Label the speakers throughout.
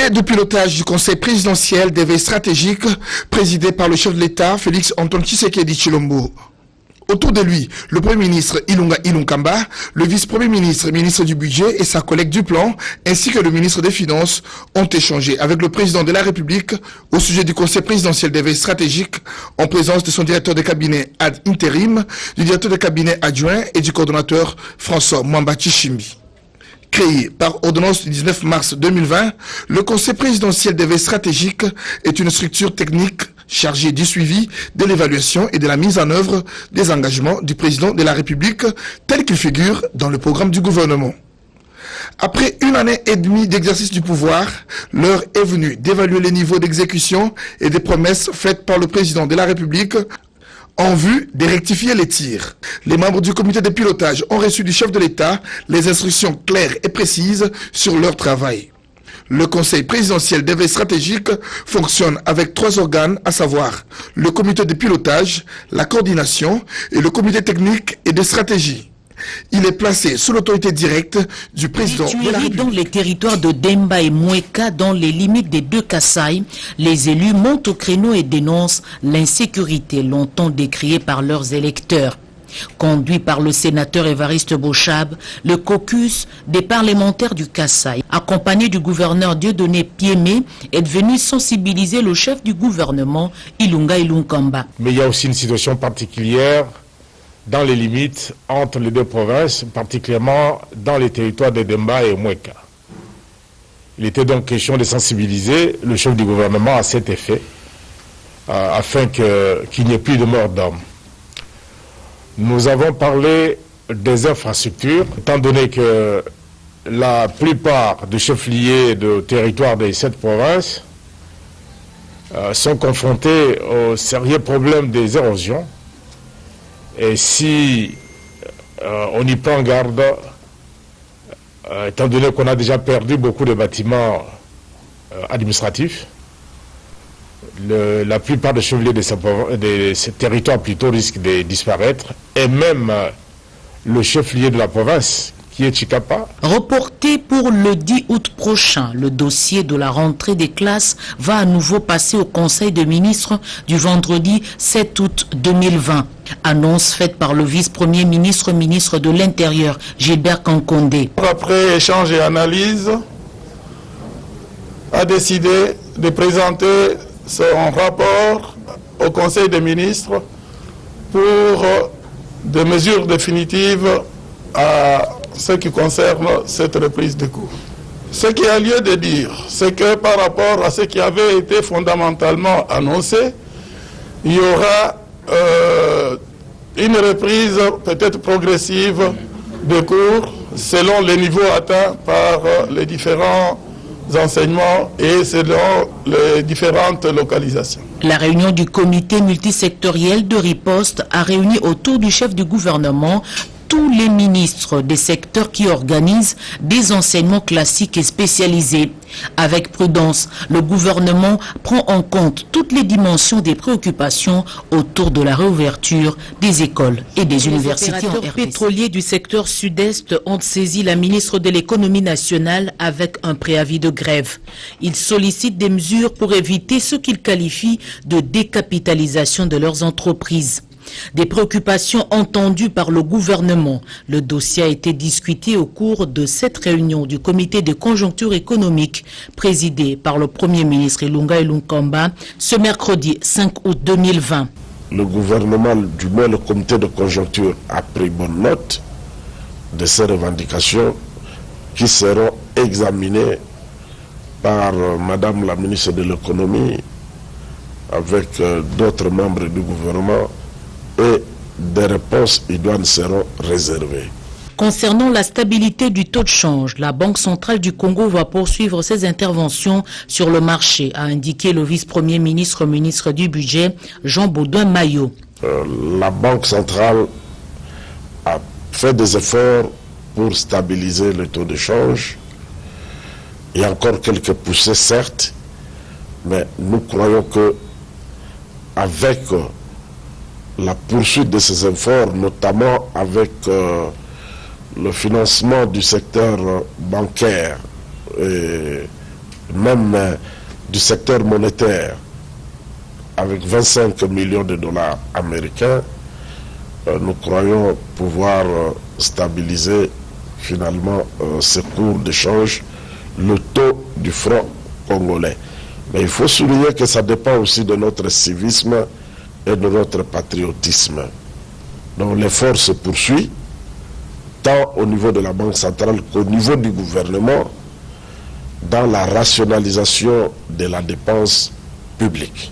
Speaker 1: comité de pilotage du Conseil présidentiel des veilles stratégiques présidé par le chef de l'État, Félix-Antoine Tshisekedi Tshilombo. Autour de lui, le Premier ministre Ilunga Ilunkamba, le vice-premier ministre, ministre du Budget et sa collègue du Plan, ainsi que le ministre des Finances, ont échangé avec le président de la République au sujet du Conseil présidentiel des veilles stratégiques en présence de son directeur de cabinet ad intérim, du directeur de cabinet adjoint et du coordonnateur François Mwamba Tshishimbi. Créé par ordonnance du 19 mars 2020, le Conseil présidentiel des veilles stratégiques est une structure technique chargée du suivi, de l'évaluation et de la mise en œuvre des engagements du président de la République tels qu'ils figurent dans le programme du gouvernement. Après une année et demie d'exercice du pouvoir, l'heure est venue d'évaluer les niveaux d'exécution et des promesses faites par le président de la République en vue de rectifier les tirs. Les membres du comité de pilotage ont reçu du chef de l'État les instructions claires et précises sur leur travail. Le Conseil présidentiel des veilles stratégiques fonctionne avec 3 organes, à savoir le comité de pilotage, la coordination et le comité technique et de stratégie. Il est placé sous l'autorité directe du président de la République.
Speaker 2: Dans les territoires de Demba et Moueka, dans les limites des 2 Kasaï, les élus montent au créneau et dénoncent l'insécurité longtemps décriée par leurs électeurs. Conduit par le sénateur Évariste Bochab, le caucus des parlementaires du Kasaï, accompagné du gouverneur Dieudonné Piémé, est venu sensibiliser le chef du gouvernement, Ilunga Ilunkamba.
Speaker 3: Mais il y a aussi une situation particulière dans les limites entre les 2 provinces, particulièrement dans les territoires de Demba et Moueka. Il était donc question de sensibiliser le chef du gouvernement à cet effet, afin qu'il n'y ait plus de mort d'hommes. Nous avons parlé des infrastructures, étant donné que la plupart des chefs-lieux de territoire des 7 provinces sont confrontés au sérieux problème des érosions. Et si on y prend garde, étant donné qu'on a déjà perdu beaucoup de bâtiments administratifs, la plupart des chefs-lieux de ces territoires plutôt risquent de disparaître, et même le chef-lieu de la province, qui est Chikapa.
Speaker 2: Reporté pour le 10 août prochain, le dossier de la rentrée des classes va à nouveau passer au Conseil des ministres du vendredi 7 août 2020. Annonce faite par le vice-premier ministre, ministre de l'Intérieur, Gilbert Kankondé.
Speaker 4: Après échange et analyse, a décidé de présenter son rapport au Conseil des ministres pour des mesures définitives à ce qui concerne cette reprise de cours. Ce qui a lieu de dire, c'est que par rapport à ce qui avait été fondamentalement annoncé, il y aura une reprise peut-être progressive de cours selon les niveaux atteints par les différents enseignements et selon les différentes localisations.
Speaker 2: La réunion du comité multisectoriel de riposte a réuni autour du chef du gouvernement tous les ministres des secteurs qui organisent des enseignements classiques et spécialisés. Avec prudence, le gouvernement prend en compte toutes les dimensions des préoccupations autour de la réouverture des écoles et des universités. Les pétroliers du secteur sud-est ont saisi la ministre de l'économie nationale avec un préavis de grève. Ils sollicitent des mesures pour éviter ce qu'ils qualifient de décapitalisation de leurs entreprises. Des préoccupations entendues par le gouvernement. Le dossier a été discuté au cours de cette réunion du comité de conjoncture économique présidé par le Premier ministre Ilunga Ilunkamba ce mercredi 5 août 2020.
Speaker 5: Le gouvernement, du moins le comité de conjoncture, a pris bonne note de ces revendications qui seront examinées par Madame la ministre de l'économie avec d'autres membres du gouvernement, et des réponses idoines seront réservées.
Speaker 2: Concernant la stabilité du taux de change, la Banque centrale du Congo va poursuivre ses interventions sur le marché, a indiqué le vice-premier ministre, ministre du Budget, Jean Baudouin Maillot.
Speaker 5: La Banque centrale a fait des efforts pour stabiliser le taux de change. Il y a encore quelques poussées, certes, mais nous croyons que avec la poursuite de ces efforts, notamment avec le financement du secteur bancaire et même du secteur monétaire, avec 25 millions de dollars américains, nous croyons pouvoir stabiliser finalement ce cours d'échange, le taux du franc congolais. Mais il faut souligner que ça dépend aussi de notre civisme et de notre patriotisme. Donc l'effort se poursuit, tant au niveau de la Banque centrale qu'au niveau du gouvernement, dans la rationalisation de la dépense publique.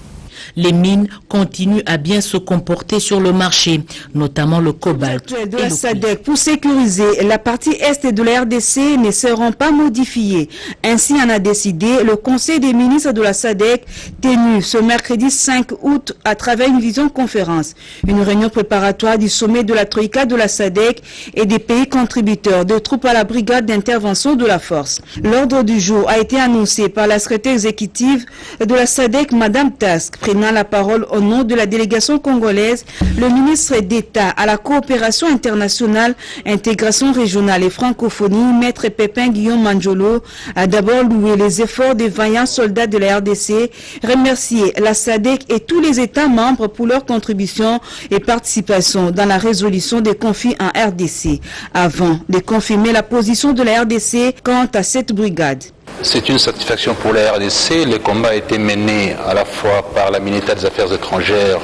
Speaker 2: Les mines continuent à bien se comporter sur le marché, notamment le cobalt.
Speaker 6: De la SADC pour sécuriser la partie est de la RDC ne seront pas modifiées. Ainsi en a décidé le Conseil des ministres de la SADC tenu ce mercredi 5 août à travers une visioconférence. Une réunion préparatoire du sommet de la Troïka de la SADC et des pays contributeurs de troupes à la brigade d'intervention de la force. L'ordre du jour a été annoncé par la secrétaire exécutive de la SADC, Madame Task. Prenant la parole au nom de la délégation congolaise, le ministre d'État à la coopération internationale, intégration régionale et francophonie, Maître Pépin Guillaume Manjolo, a d'abord loué les efforts des vaillants soldats de la RDC, remercié la SADC et tous les États membres pour leur contribution et participation dans la résolution des conflits en RDC, avant de confirmer la position de la RDC quant à cette brigade.
Speaker 7: C'est une satisfaction pour la RDC. Le combat a été mené à la fois par la ministère des Affaires étrangères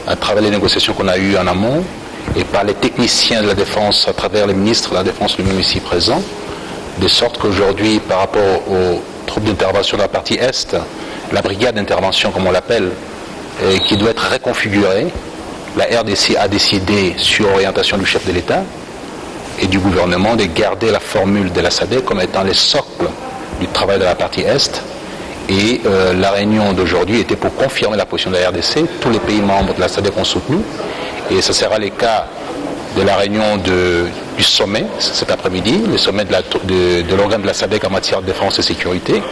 Speaker 7: à travers les négociations qu'on a eues en amont et par les techniciens de la Défense à travers les ministres de la Défense lui-même ici présents, de sorte qu'aujourd'hui, par rapport aux troupes d'intervention de la partie Est, la brigade d'intervention, comme on l'appelle, qui doit être reconfigurée, la RDC a décidé, sur orientation du chef de l'État et du gouvernement, de garder la formule de la SADC comme étant les socles du travail de la partie Est. Et la réunion d'aujourd'hui était pour confirmer la position de la RDC. Tous les pays membres de la SADC ont soutenu. Et ce sera le cas de la réunion du sommet cet après-midi, le sommet de l'organe de la SADC en matière de défense et sécurité,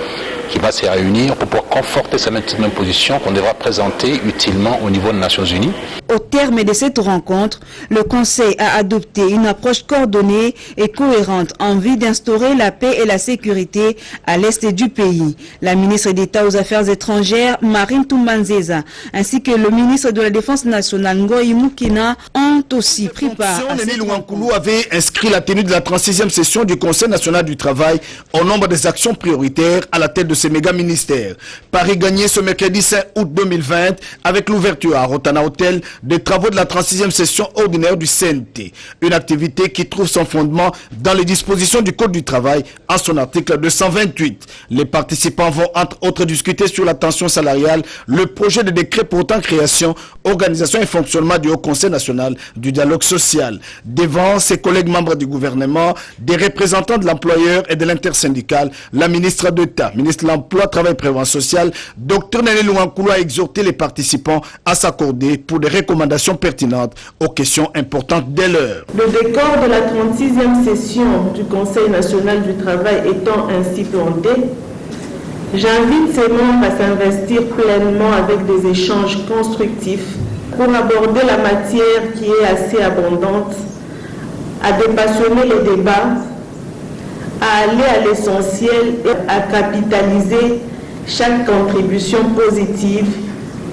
Speaker 7: qui va se réunir pour pouvoir conforter cette même position qu'on devra présenter utilement au niveau des Nations Unies.
Speaker 6: Au terme de cette rencontre, le Conseil a adopté une approche coordonnée et cohérente en vue d'instaurer la paix et la sécurité à l'est du pays. La ministre d'État aux Affaires étrangères, Marine Toumbanzeza, ainsi que le ministre de la Défense nationale, Ngoï Moukina, ont aussi pris part à cette rencontre.
Speaker 1: avait inscrit la tenue de la 36e session du Conseil national du travail au nombre des actions prioritaires à la tête de ces méga ministères. Paris gagné ce mercredi 5 août 2020 avec l'ouverture à Rotana Hotel des travaux de la 36e session ordinaire du CNT. Une activité qui trouve son fondement dans les dispositions du Code du travail en son article 228. Les participants vont entre autres discuter sur la tension salariale, le projet de décret portant création, organisation et fonctionnement du Haut Conseil national du dialogue social. Devant ses collègues membres du gouvernement, des représentants de l'employeur et de l'intersyndicale, la ministre d'État, ministre de l'Emploi, Travail et Prévention sociale, Dr Néné Louankoulou a exhorté les participants à s'accorder pour des recommandations pertinentes aux questions importantes dès l'heure.
Speaker 8: Le décor de la 36e session du Conseil national du travail étant ainsi planté, j'invite ces membres à s'investir pleinement avec des échanges constructifs pour aborder la matière qui est assez abondante, à dépassionner les débats, à aller à l'essentiel et à capitaliser chaque contribution positive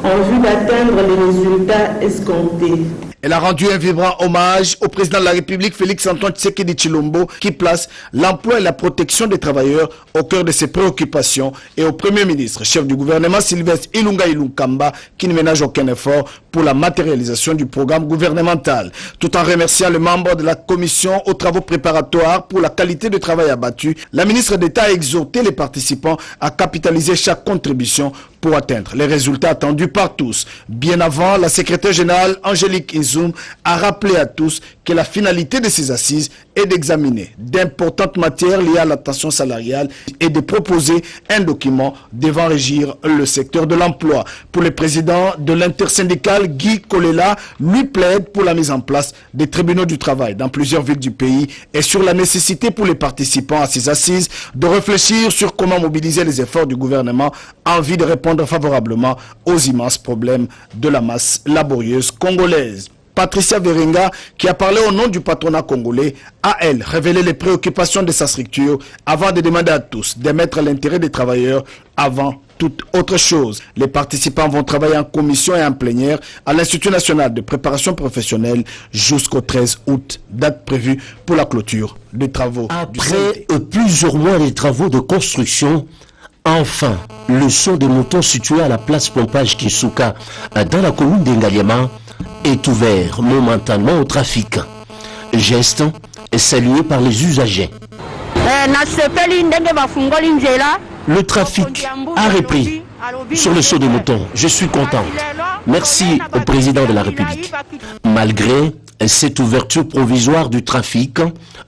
Speaker 8: en vue d'atteindre les résultats escomptés.
Speaker 1: Elle a rendu un vibrant hommage au président de la République, Félix-Antoine Tshisekedi Tshilombo, qui place l'emploi et la protection des travailleurs au cœur de ses préoccupations, et au Premier ministre, chef du gouvernement Sylvestre Ilunga Ilunkamba, qui ne ménage aucun effort pour la matérialisation du programme gouvernemental. Tout en remerciant les membres de la commission aux travaux préparatoires pour la qualité de travail abattu, la ministre d'État a exhorté les participants à capitaliser chaque contribution pour atteindre les résultats attendus par tous. Bien avant, la secrétaire générale Angélique Izoum a rappelé à tous que la finalité de ces assises est d'examiner d'importantes matières liées à la tension salariale et de proposer un document devant régir le secteur de l'emploi. Pour le président de l'intersyndicale, Guy Kolela, lui plaide pour la mise en place des tribunaux du travail dans plusieurs villes du pays et sur la nécessité pour les participants à ces assises de réfléchir sur comment mobiliser les efforts du gouvernement en vue de répondre favorablement aux immenses problèmes de la masse laborieuse congolaise.
Speaker 9: Patricia Verenga, qui a parlé au nom du patronat congolais, a, elle, révélé les préoccupations de sa structure avant de demander à tous de mettre l'intérêt des travailleurs avant toute autre chose. Les participants vont travailler en commission et en plénière à l'Institut national de préparation professionnelle jusqu'au 13 août, date prévue pour la clôture des travaux.
Speaker 10: Après plusieurs mois de travaux de construction, enfin, le saut des moutons situé à la place Pompage Kisuka dans la commune d'Engaliema est ouvert momentanément au trafic. Geste salué par les usagers. Le trafic a repris sur le saut des moutons. Je suis content. Merci au président de la République. Malgré cette ouverture provisoire du trafic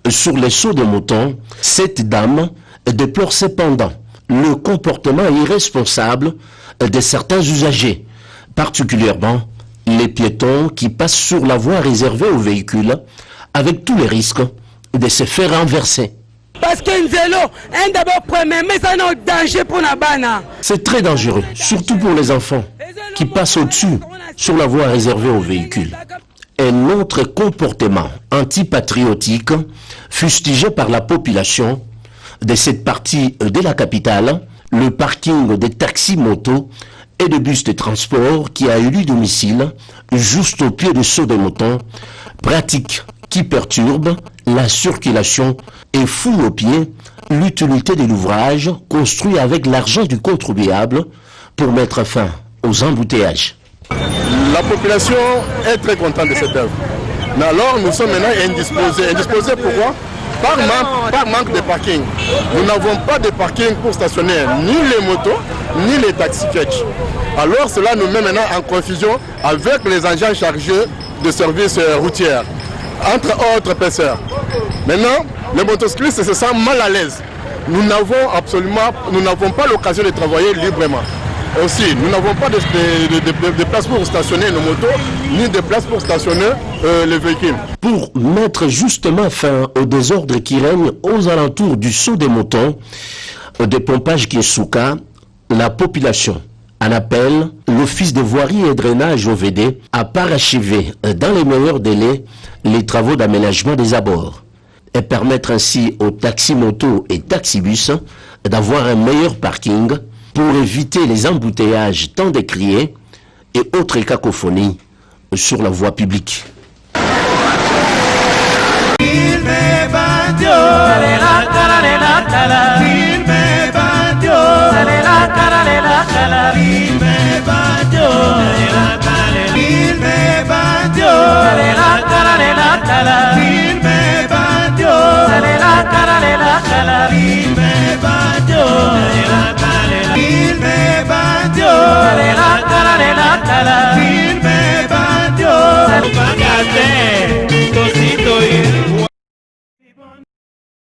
Speaker 10: sur les sauts des moutons, cette dame déplore cependant le comportement irresponsable de certains usagers, particulièrement les piétons qui passent sur la voie réservée aux véhicules avec tous les risques de se faire renverser.
Speaker 11: Parce qu'un vélo, un d'abord premier, mais c'est un danger pour la banane.
Speaker 10: C'est très dangereux, surtout pour les enfants qui passent au-dessus sur la voie réservée aux véhicules. Un autre comportement antipatriotique fustigé par la population de cette partie de la capitale, le parking des taxis-motos et de bus de transport qui a élu domicile juste au pied du saut des moutons, pratique qui perturbe la circulation et foule aux pieds l'utilité de l'ouvrage construit avec l'argent du contribuable pour mettre fin aux embouteillages.
Speaker 12: La population est très contente de cette œuvre. Mais alors nous sommes maintenant indisposés. Indisposés pourquoi ? Par manque de parking. Nous n'avons pas de parking pour stationner ni les motos, ni les taxis-catch. Alors cela nous met maintenant en confusion avec les agents chargés de services routiers, entre autres pêcheurs. Maintenant, les motocyclistes se sentent mal à l'aise. Nous n'avons pas l'occasion de travailler librement. Aussi, nous n'avons pas de place pour stationner nos motos, ni de place pour stationner les véhicules.
Speaker 10: Pour mettre justement fin au désordre qui règne aux alentours du saut des moutons, des pompages Kisuka, la population en appelle l'Office de voirie et drainage OVD à parachever dans les meilleurs délais les travaux d'aménagement des abords et permettre ainsi aux taxis-motos et taxibus d'avoir un meilleur parking pour éviter les embouteillages tant décriés et autres cacophonies sur la voie publique.
Speaker 13: Il